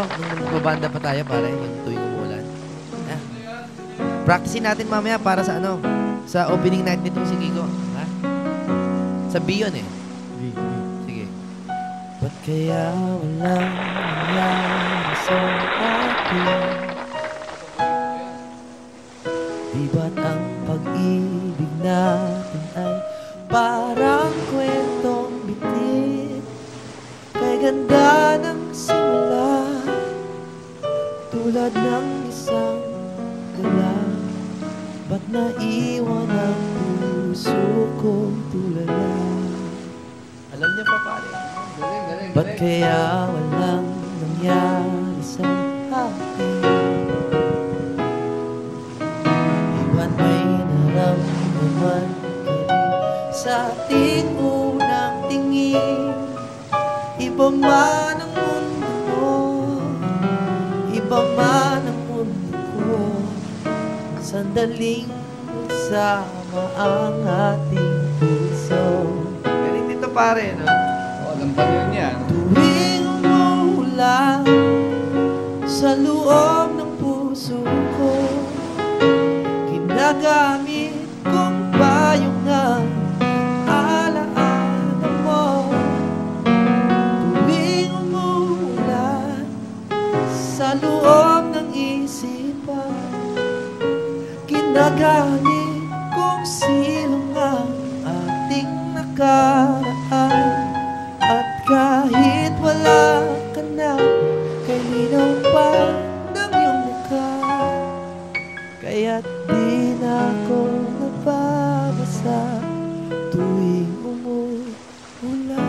nung magbabanda pa tayo, pare, yung tuwing umulan. Practicein natin mamaya para sa ano, sa opening night nitong si Kiko. Ha? Sa Bion eh. Sige. Ba't kaya walang nangyari sa atin? Di ba't ang pag-ibig natin ay parang kwentong bitin? Kay ganda ng simula, tulad ng isang gala. Ba't naiwan ang puso kong tulala? Alam niya pa, pare. Galing. Ba't kaya walang nangyari sa atin? Iwan may naramdaman ka rin sa ating unang tingin. Iba man ang mundo mo, iba man ang mundo ko, sandaling sama ang ating puso. Galing dito, pare, no? Lampan yun yan. Tuwing umuulan sa loob ng puso ko, ginagamit kong payungan alaala mo. Tuwing umuulan sa loob ng isipan, ginagamit kong silong ang ating nakaraan. At kahit wala ka na, kay linaw pa ng iyong mukha, kaya't di na ako nababasa tuwing umuulan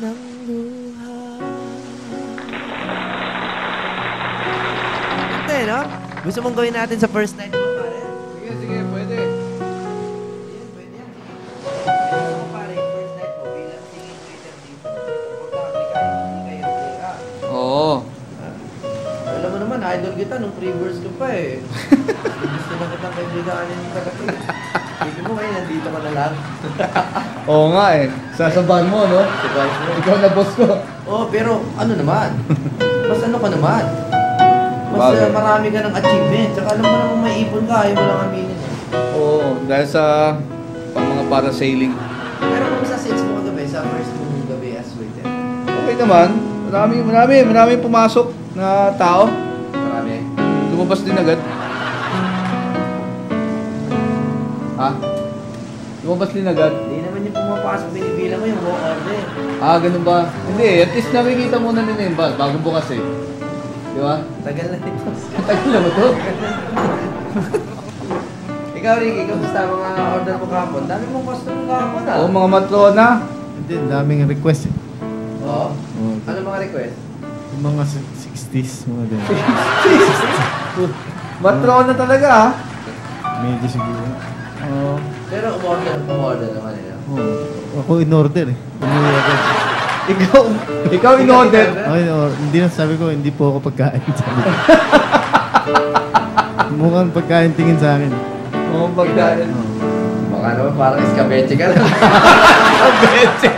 ng luha. Ante, no? Gusto mong gawin natin sa first night mo, pare? Sige, pwede. Oo. Alam mo naman, idol kita nung pre-verse ko pa eh. Gusto na kitang kaibiganin yung taga. Sige mo ngayon, nandito ka na lang. Oo nga eh. Sasabahan mo, no? Surprise mo. Ikaw na boss ko. Oh, pero ano naman? Mas ano ka naman? Mas Bagay. marami ka ng achievement. Tsaka alam mo naman may ipon ka, ayaw mo lang aminin. Oo, dahil sa pang mga parasailing. Pero kung sa sales mo kagabi, sa first mong gabi as waiter? Okay naman. Marami pumasok na tao. Marami. Lumabas din agad. Ha? Lumabas din agad. Hindi naman yung pumapasok, binibilang mo yung walk order. Ah, ganun ba? Hindi, at least nakikita muna nila yung bus. Bago bukas eh. Di ba? Tagal na ito. Tagal na ba ito? Ikaw, Ricky, kamusta mga order mo kahapon? Dami mong customer kahapon ah. Oo, mga matrona. Hindi, daming request eh. Oo? Oo. Ano mga request? Yung mga 60s, mga ganyan. Matrona talaga ha? Medyo siguro. Oo. Pero umorder naman nila. Oo. Ako in-order eh. Umuwi agad. Ikaw in-order. Okay, hindi na sabi ko, hindi po ako pagkain. Sabi ko. Mukhang pagkain tingin sa akin. Oo, pagkain. Baka naman parang iskabeche ka lang. Iskabeche!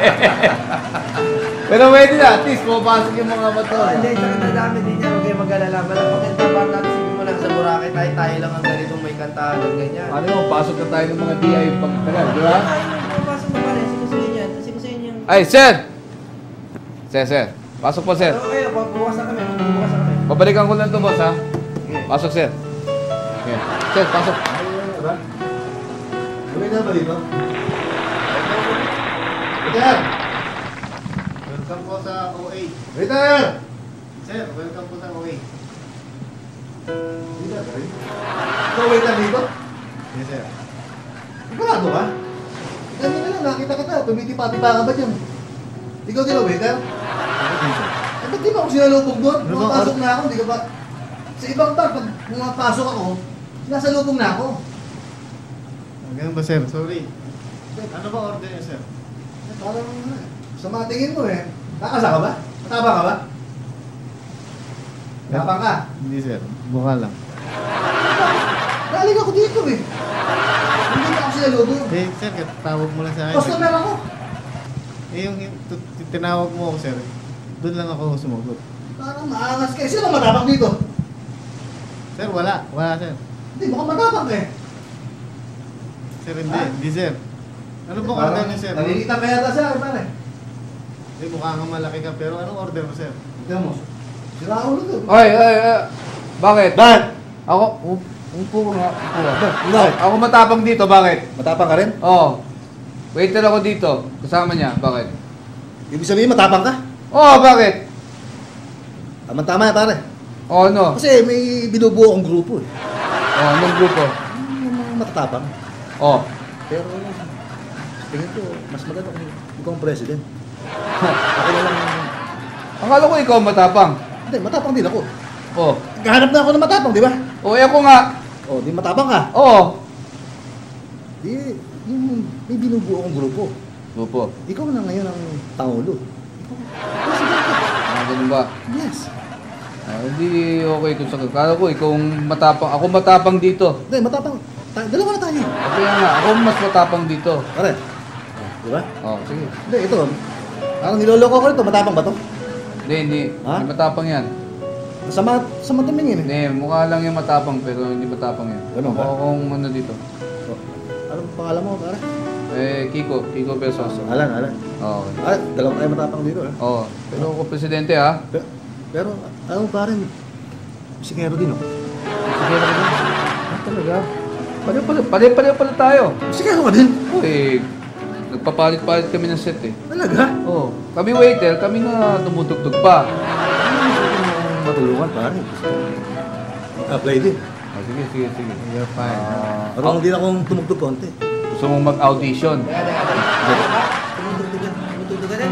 Pero pwede na, at least pumapasok yung mga matrona. Hindi, tsaka nadami din niya. Huwag kayo mag-alala. Maganda ba natin sabi mo lang sa Boracay, tayo lang ang ganitong may kantahan ng ganyan. Ano mo, pasok na tayo ng mga DI pagtagal, di ba? Pasok mo pa rin. Sinusuyin yan. Sinusuyin yung... Ay, sir! Sir. Pasok po, sir. Okay, pagbukas na kami. Magbubukas na kami. Babalikan ko lang to, boss, ha? Sige. Pasok, sir. Okay. Sir, pasok. Gawin na ba dito? Waiter! Welcome po sa OA. Waiter! Sir, welcome po sa OA. Hindi na ba rin? Ikaw, waiter dito? Yes, sir. Sigurado ka? Ganyan na lang, nakita kita. Tumitipa-tipa ka ba dyan? Ikaw din, waiter? Eh, ba't di ba ako sinalubog doon? Ano ba? Pumapasok na ako, hindi ka ba? Sa ibang bar, pag pumapasok ako, sinasalubog na ako. Ganun ba, sir? Sorry. Ano ba order niyo, sir? Parang, sa mga tingin mo eh. Nakasa ka ba? Mataba ka ba? Tapang ka? Hindi, sir. Mukha lang. Galing ako dito eh. Hindi na ako sinalubog. Eh, sir, tawag mo lang sa akin. Customer ako. tinawag mo ako, sir. Doon lang ako sumagot. Parang maangas ka. Sino ba matapang dito? Sir, wala. Wala, sir. Hindi, mukhang matapang ka eh. Sir, hindi, sir. Ano bang order niyo, sir? Nalilita ka yata siya, pare. Hindi, mukha kang malaki ka, pero anong order mo, sir? Tignan mo. Sira ulo to. Oy. Bakit? Bakit? Ako, upo nga. Bakit? Ako matapang dito, bakit? Matapang ka rin? Oo. Waiter ako dito. Kasama niya, bakit? Ibig sabihin matapang ka? Oo, bakit? Tama-tama yan, pare. Oo, ano? Kasi may binubuo akong grupo eh. Oo, anong grupo? Yung mga matatapang. Oo. Pero tingin ko, mas maganda kung ikaw ang president. Ako na lang. Akala ko ikaw matapang. Hindi, matapang din ako. Oo. Gahanap na ako ng matapang, di ba? Oo, ako nga. Oh, di matapang ka. Oo. Di, yung may binubuo akong grupo. Grupo. Ikaw na ngayon ang Pangulo. Ganun ba? Yes. Hindi okay kung sa akala ko ikaw matapang. Ako matapang dito. Hindi, matapang. Dalawa na tayo. Kaya nga, ako mas matapang dito. Pare. Di ba? Oo, sige. Hindi, ito. Ang niloloko ko rito, matapang ba to? Hindi. Ha? Hindi matapang yan. Sa matamingin eh. Hindi, mukha lang yung matapang pero hindi matapang yan. Ganun ba? Ako kung ano dito. Oh. Anong pangalan mo, pare? Kiko Besos. Alan. Oo. Dalawa tayo matapang dito eh. Oo. Pero ako presidente ha. Pero, alam mo pare, sikero din oh. Sige na rin. Talaga? Pare pala tayo. Sikero ka din? Oo nagpapalit-palit kami ng set eh. Talaga? Oo. Kami waiter, kami na tumutugtog pa. Matulungan pare. Apply din. Sige. You're fine. Marunong din akong tumugtog konti. Gusto mong mag-audition. Tumugtog ka din?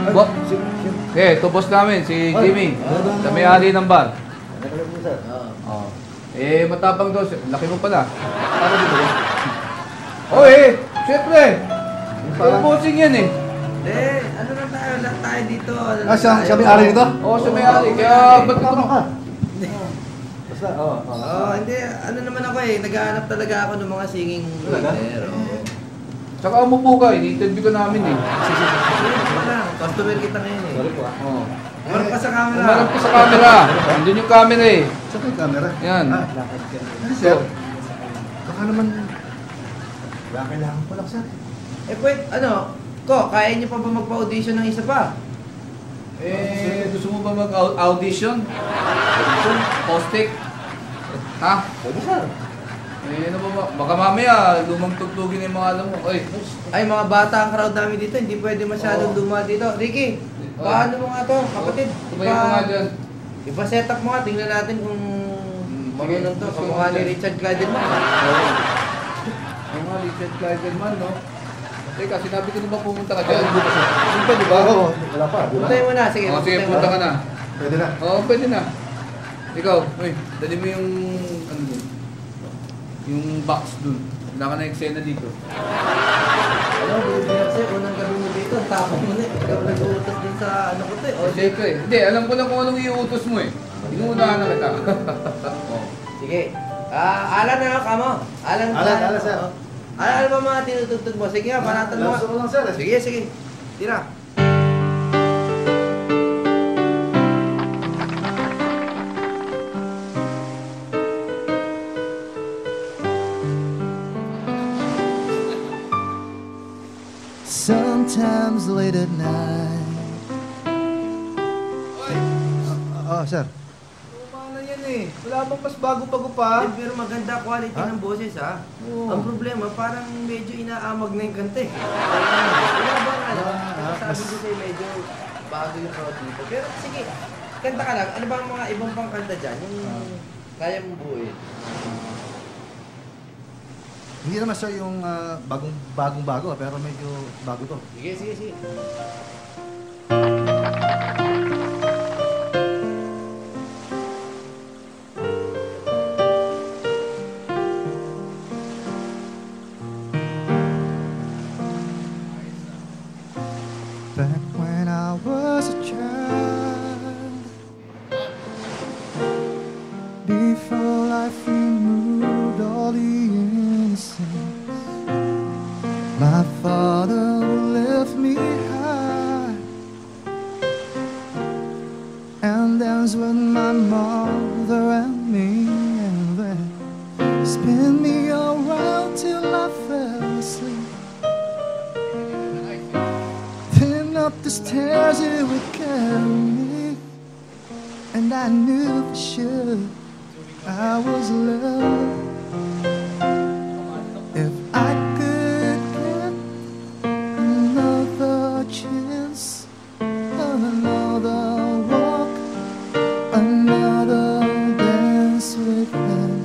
Ito boss namin, si Jimmy. Sa may-ari ng bar. Nakalag mo sir. Oo. Matapang daw. Laki mo pala. Ano dito? Siyempre. Parang bossing yan eh. Ano lang tayo? Lahat tayo dito. Siya may-ari nito? Oo, siya may-ari. Kaya ba't ka ka? Basta, Hindi. Ano naman ako eh. Naghahanap talaga ako ng mga singing waiter. Tsaka umupo ka, ini-interview ka namin eh. Customer kita ngayon eh. Sorry po ah. Oo. Umarap ka sa camera. Umarap ka sa camera. Andun yung camera eh. Saan yung camera? Yan. Sir, baka naman, kailangan ko lang sir. Pwede, kaya niyo pa ba magpa-audition ng isa pa? Gusto mo ba mag-audition? Postic? Ha? Pwede sir. Ano ba? Baka mamaya, lumang tugtugin yung mga alam mo. Ay, mga bata ang crowd namin dito. Hindi pwede masyadong luma dito. Ricky, paano mo nga to, kapatid? Tumayo mo nga dyan. Ipa-set up mo nga. Tingnan natin kung marunong to. Kamukha ni Richard Clayderman. Ang mga Richard Clayderman, no? Teka, sinabi ko na ba pumunta ka dyan? Hindi pa, di ba? Oo, wala pa. Di ba? Puntayin mo na. Sige, Sige, puntayin mo punta ka na. Pwede na. Oo, pwede na. Ikaw, dali mo yung, yung box dun. Wala ka na eksena dito. Alam mo, kasi unang gabi mo dito, tapos mo na eh. Ikaw nag-uutos din sa ko to eh. Siyempre. Hindi, alam ko na kung anong iuutos mo eh. Inuunahan na kita. Sige. Alan na kamo. Alan, sir. Ano ba mga tinutugtog mo? Sige nga, panatan mo. Gusto ko lang sir. Sige. Tira. Sometimes late at night. Sir. Paano yan eh? Wala bang mas bago-bago pa? Pero maganda quality ng boses ha. Oo. Ang problema, parang medyo inaamag na yung kante. Wala bang sabi ko sa'yo medyo bago yung crowd dito. Pero sige, kanta ka lang. Ano ba ang mga ibang pang kanta dyan? Yung kaya mong buuin. Hindi naman sir yung bagong-bago pero medyo bago to. Sige. Back when I was a child, before life removed all the innocence, my father left me high dance with my mother and me, and then spin me around till I fell asleep. Then up the stairs it would carry me, and I knew for sure I was loved. If I could get another chance, another walk, another dance with them,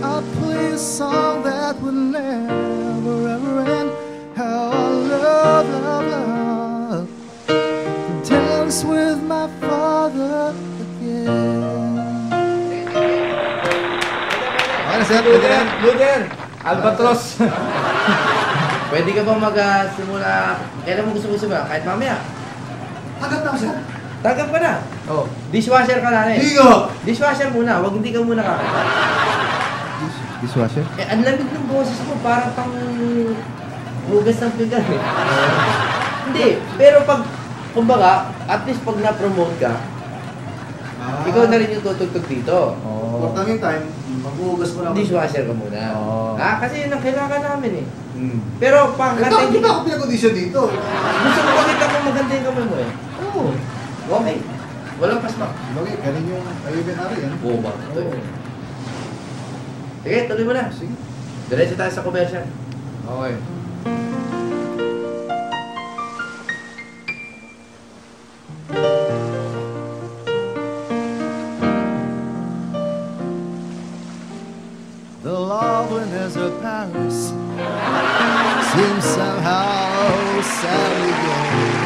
I'll play a song that would never ever end. How I love, love, love to dance with my father again. Okay na, sir. Pwede na. Luder! Albatros! Pwede ka ba mag-simula? Kailan mo gusto ba? Kahit mamaya. Agad na ako, sir. Tagap ka na. Oh. Dishwasher ka na eh. Hindi ko. Dishwasher muna. Huwag hindi ka muna kakanta. Dishwasher? Eh, ang lamig ng boses mo. Parang pang hugas ng pinggan eh. Hindi. Pero pag, kumbaga, at least pag na-promote ka, ikaw na rin yung tutugtog dito. For the meantime, maghuhugas mo na ako. Dishwasher ka muna. Oh. Kasi yun ang kailangan namin eh. Hmm. Pero pang Eh, bakit di ba ako pinag-audition dito? gusto ko makita kung maganda yung kamay mo eh. Oo. Okay. Walang pasmak. Bagay, galing yung ayubinary, yan. Oo ba? Ito eh. Sige, tuloy mo na. Sige. Diretso tayo sa commercial. Okay. The loveliness of Paris seems somehow sadly gay.